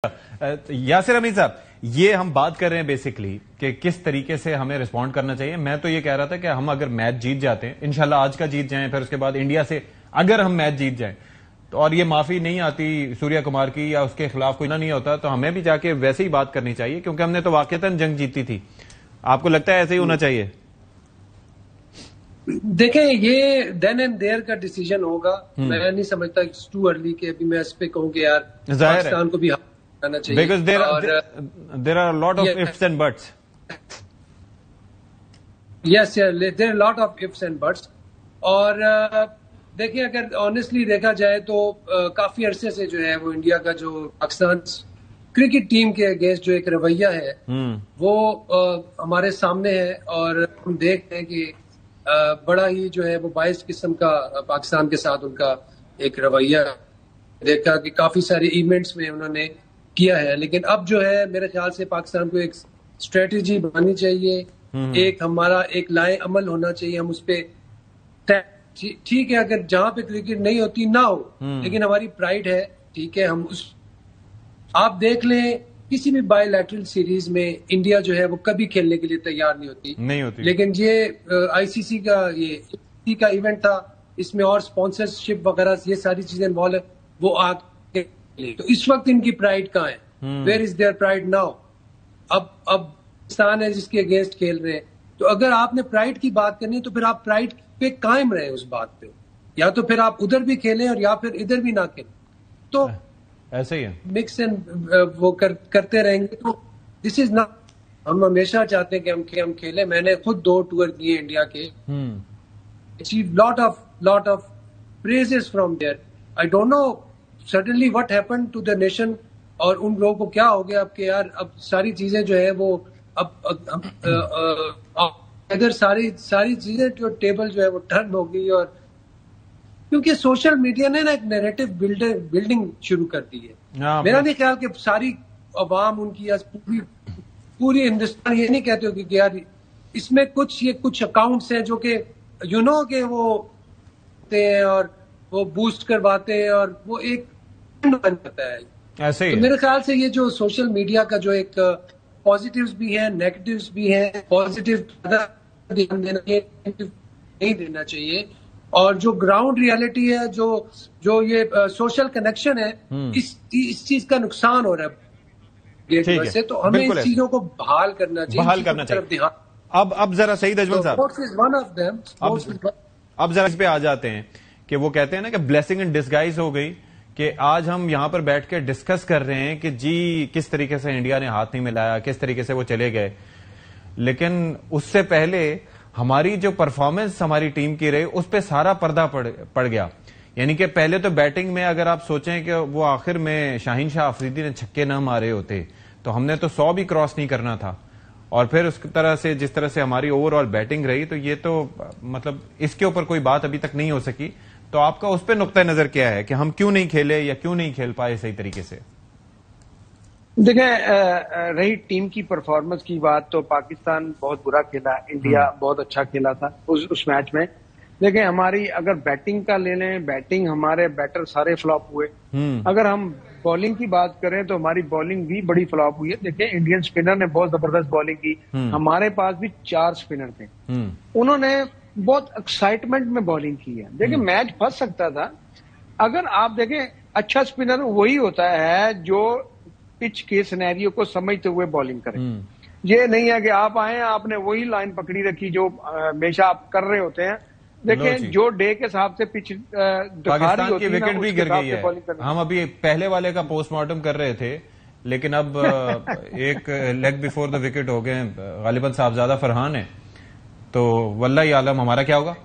यासिर अमीर साहब, ये हम बात कर रहे हैं बेसिकली कि किस तरीके से हमें रिस्पॉन्ड करना चाहिए। मैं तो ये कह रहा था कि हम अगर मैच जीत जाते हैं, इंशाल्लाह आज का जीत जाएं, फिर उसके बाद इंडिया से अगर हम मैच जीत जाएं तो और ये माफी नहीं आती सूर्या कुमार की या उसके खिलाफ कोई ना नहीं होता, तो हमें भी जाके वैसे ही बात करनी चाहिए, क्योंकि हमने तो वाकईतन जंग जीती थी। आपको लगता है ऐसे ही होना चाहिए? देखें, ये देन एंड देयर का डिसीजन होगा। मैं नहीं समझता इट्स टू अर्ली के अभी मैं इस पे कहूं कि यार पाकिस्तान को भी आना चाहिए, because there are lot of ifs and buts. Yes, there are lot of ifs and buts. और देखिए, अगर ऑनेस्टली देखा जाए तो काफी अरसे से जो है वो इंडिया का जो पाकिस्तान क्रिकेट टीम के अगेंस्ट जो एक रवैया है वो हमारे सामने है, और हम देख रहे हैं कि बड़ा ही जो है वो बाइस किस्म का पाकिस्तान के साथ उनका एक रवैया देखा कि काफी सारे इवेंट्स में उन्होंने किया है। लेकिन अब जो है मेरे ख्याल से पाकिस्तान को एक स्ट्रेटेजी बनानी चाहिए, एक हमारा एक लाए अमल होना चाहिए। हम उस पर ठीक है, अगर जहां पे क्रिकेट नहीं होती ना हो, लेकिन हमारी प्राइड है, ठीक है। हम उस आप देख लें किसी भी बायलैटरल सीरीज में इंडिया जो है वो कभी खेलने के लिए तैयार नहीं होती। लेकिन ये आईसीसी का ये का इवेंट था, इसमें और स्पॉन्सरशिप वगैरह ये सारी चीजें इन्वॉल्व है, वो आगे तो इस वक्त इनकी प्राइड कहाँ है? Where is their pride now? अब पाकिस्तान है जिसके अगेंस्ट खेल रहे हैं, तो अगर आपने प्राइड की बात करनी है तो फिर आप प्राइड पे कायम रहे उस बात पे, या तो फिर आप उधर भी खेलें और या फिर इधर भी ना खेलें, तो ऐसे ही है मिक्स एंड वो करते रहेंगे तो दिस इज नॉट। हम हमेशा चाहते हैं कि हम खेलें। मैंने खुद 2 टूर किए इंडिया के, achieve lot of praises from there. I don't know suddenly what happened to the nation, और उन लोगों को क्या हो गया अब कि यार अब सारी चीजें जो है वो अगर सारी चीजें जो टेबल जो है वो टर्न हो गई, और क्योंकि सोशल मीडिया ने ना एक नैरेटिव बिल्डिंग शुरू कर दी है। मेरा नहीं ख्याल कि सारी अवाम उनकी पूरी हिंदुस्तान ये नहीं कहते हो कि यार इसमें कुछ अकाउंट्स हैं जो कि कि वो हैं और वो बूस्ट करवाते हैं और वो एक बन जाता है ऐसे ही। तो मेरे ख्याल से ये जो सोशल मीडिया का जो एक पॉजिटिव्स भी है, नेगेटिव्स भी है। पॉजिटिव ध्यान देना नहीं देना चाहिए, और जो ग्राउंड रियलिटी है, जो ये सोशल कनेक्शन है, इस चीज का नुकसान हो रहा है से, तो हमें इस चीजों को बहाल करना चाहिए। अब जरा सईद अजमल साहब, अब जरा इस पे आ जाते हैं कि वो कहते हैं ना कि ब्लेसिंग इन डिस्गाइज हो गई, कि आज हम यहां पर बैठ के डिस्कस कर रहे हैं कि जी किस तरीके से इंडिया ने हाथ नहीं मिलाया, किस तरीके से वो चले गए, लेकिन उससे पहले हमारी जो परफॉर्मेंस हमारी टीम की रही उस पे सारा पर्दा पड़ गया। यानी कि पहले तो बैटिंग में अगर आप सोचें कि वो आखिर में शाहीन शाह अफरीदी ने छक्के न मारे होते तो हमने तो 100 भी क्रॉस नहीं करना था, और फिर उस तरह से जिस तरह से हमारी ओवरऑल बैटिंग रही, तो ये तो मतलब इसके ऊपर कोई बात अभी तक नहीं हो सकी। तो आपका उस पर नुक्ता नजर क्या है कि हम क्यों नहीं खेले या क्यों नहीं खेल पाए सही तरीके से? देखें, रही टीम की परफॉर्मेंस की बात, तो पाकिस्तान बहुत बुरा खेला, इंडिया बहुत अच्छा खेला था उस मैच में। देखें, हमारी अगर बैटिंग का ले लें, बैटिंग हमारे बैटर सारे फ्लॉप हुए। अगर हम बॉलिंग की बात करें तो हमारी बॉलिंग भी बड़ी फ्लॉप हुई है। देखें, इंडियन स्पिनर ने बहुत जबरदस्त बॉलिंग की, हमारे पास भी 4 स्पिनर थे, उन्होंने बहुत एक्साइटमेंट में बॉलिंग की है। देखिए, मैच फंस सकता था। अगर आप देखें, अच्छा स्पिनर वही होता है जो पिच के सिनेरियो को समझते हुए बॉलिंग करें। ये नहीं है कि आप आए, आपने वही लाइन पकड़ी रखी जो हमेशा आप कर रहे होते हैं। देखें, जो डे के हिसाब से पिच पाकिस्तान की विकेट भी गिर गई है। हम अभी पहले वाले का पोस्टमार्टम कर रहे थे, लेकिन अब एक लेग बिफोर द विकेट हो गए, गालिबन साहबजादा फरहान है, तो वल्लाही आलम हमारा क्या होगा।